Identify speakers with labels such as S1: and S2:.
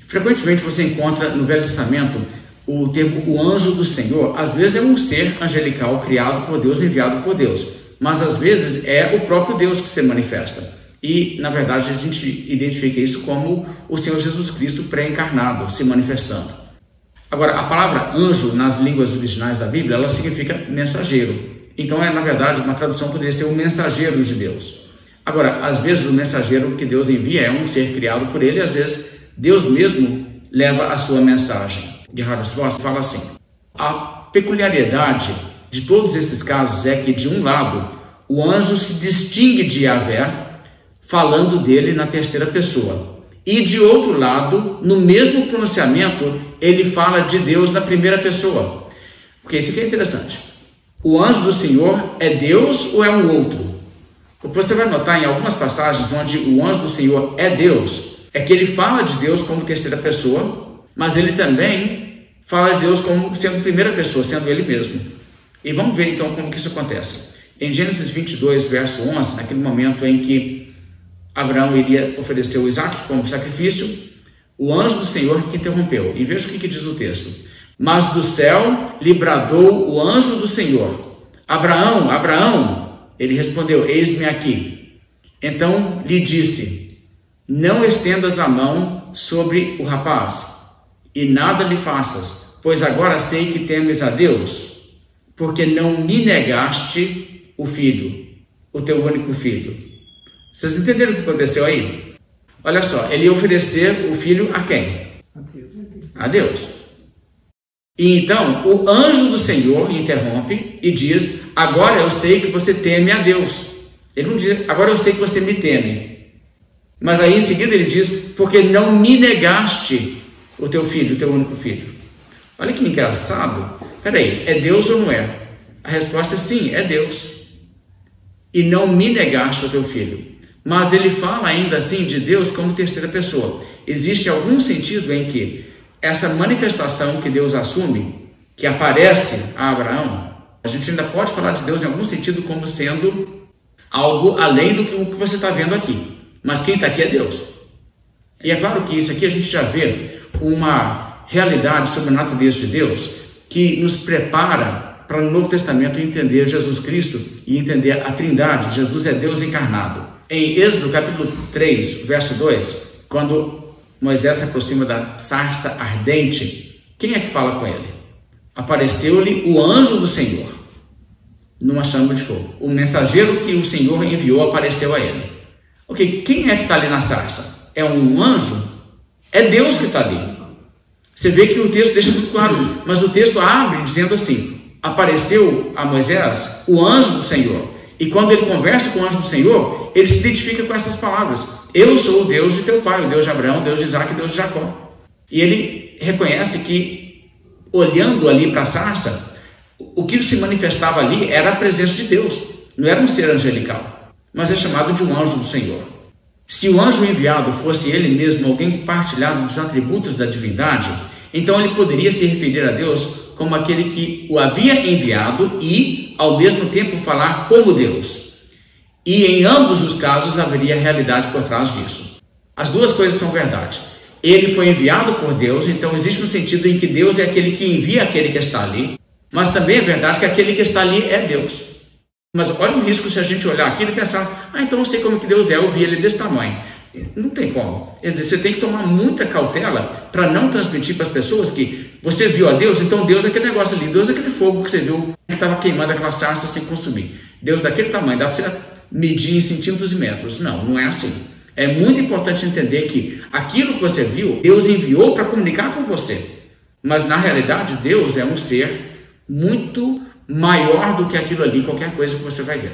S1: Frequentemente você encontra no Velho Testamento o termo o anjo do Senhor. Às vezes é um ser angelical criado por Deus, enviado por Deus, mas às vezes é o próprio Deus que se manifesta. E, na verdade, a gente identifica isso como o Senhor Jesus Cristo pré-encarnado se manifestando. Agora, a palavra anjo, nas línguas originais da Bíblia, ela significa mensageiro. Então, na verdade, uma tradução poderia ser o mensageiro de Deus. Agora, às vezes o mensageiro que Deus envia é um ser criado por ele, e às vezes Deus mesmo leva a sua mensagem. Gerhard Voss fala assim: a peculiaridade de todos esses casos é que, de um lado, o anjo se distingue de Yahvé, falando dele na terceira pessoa. E de outro lado, no mesmo pronunciamento, ele fala de Deus na primeira pessoa. Porque isso aqui é interessante. O anjo do Senhor é Deus ou é um outro? O que você vai notar em algumas passagens onde o anjo do Senhor é Deus, é que ele fala de Deus como terceira pessoa, mas ele também fala de Deus como sendo primeira pessoa, sendo ele mesmo. E vamos ver então como que isso acontece. Em Gênesis 22, verso 11, naquele momento em que Abraão iria oferecer o Isaac como sacrifício, o anjo do Senhor que interrompeu. E veja o que diz o texto. Mas do céu lhe bradou o anjo do Senhor: Abraão, Abraão! Ele respondeu: eis-me aqui. Então lhe disse: não estendas a mão sobre o rapaz, e nada lhe faças, pois agora sei que temes a Deus, porque não me negaste o filho, o teu único filho. Vocês entenderam o que aconteceu aí? Olha só, ele ia oferecer o filho a quem? A Deus. E então o anjo do Senhor interrompe e diz: agora eu sei que você teme a Deus. Ele não diz: agora eu sei que você me teme. Mas aí em seguida ele diz: porque não me negaste o teu filho, o teu único filho. Olha que engraçado. Peraí, é Deus ou não é? A resposta é sim, é Deus. E não me negaste o teu filho. Mas ele fala ainda assim de Deus como terceira pessoa. Existe algum sentido em que essa manifestação que Deus assume, que aparece a Abraão, a gente ainda pode falar de Deus em algum sentido como sendo algo além do que o que você está vendo aqui. Mas quem está aqui é Deus. E é claro que isso aqui a gente já vê uma realidade sobre a natureza de Deus que nos prepara para no Novo Testamento entender Jesus Cristo e entender a Trindade. Jesus é Deus encarnado. Em Êxodo capítulo 3, verso 2, quando Moisés se aproxima da sarça ardente, quem é que fala com ele? Apareceu-lhe o anjo do Senhor numa chama de fogo. O mensageiro que o Senhor enviou apareceu a ele. Ok, quem é que está ali na sarça? É um anjo? É Deus que está ali. Você vê que o texto deixa muito claro, mas o texto abre dizendo assim: apareceu a Moisés o anjo do Senhor. E quando ele conversa com o anjo do Senhor, ele se identifica com essas palavras: eu sou o Deus de teu pai, o Deus de Abraão, o Deus de Isaac, o Deus de Jacó. E ele reconhece que, olhando ali para a sarça, o que se manifestava ali era a presença de Deus. Não era um ser angelical, mas é chamado de um anjo do Senhor. Se o anjo enviado fosse ele mesmo alguém que partilhava dos atributos da divindade, então ele poderia se referir a Deus como aquele que o havia enviado e, ao mesmo tempo, falar como Deus. E em ambos os casos haveria realidade por trás disso. As duas coisas são verdade. Ele foi enviado por Deus, então existe um sentido em que Deus é aquele que envia aquele que está ali, mas também é verdade que aquele que está ali é Deus. Mas olha o risco se a gente olhar aquilo e pensar: então eu sei como que Deus é, eu vi ele desse tamanho. Não tem como. Quer dizer, você tem que tomar muita cautela para não transmitir para as pessoas que você viu a Deus, então Deus é aquele negócio ali, Deus é aquele fogo que você viu que estava queimando aquela sarça sem consumir. Deus daquele tamanho, dá para você medir em centímetros e metros. Não, não é assim. É muito importante entender que aquilo que você viu, Deus enviou para comunicar com você. Mas na realidade, Deus é um ser muito maior do que aquilo ali, qualquer coisa que você vai ver.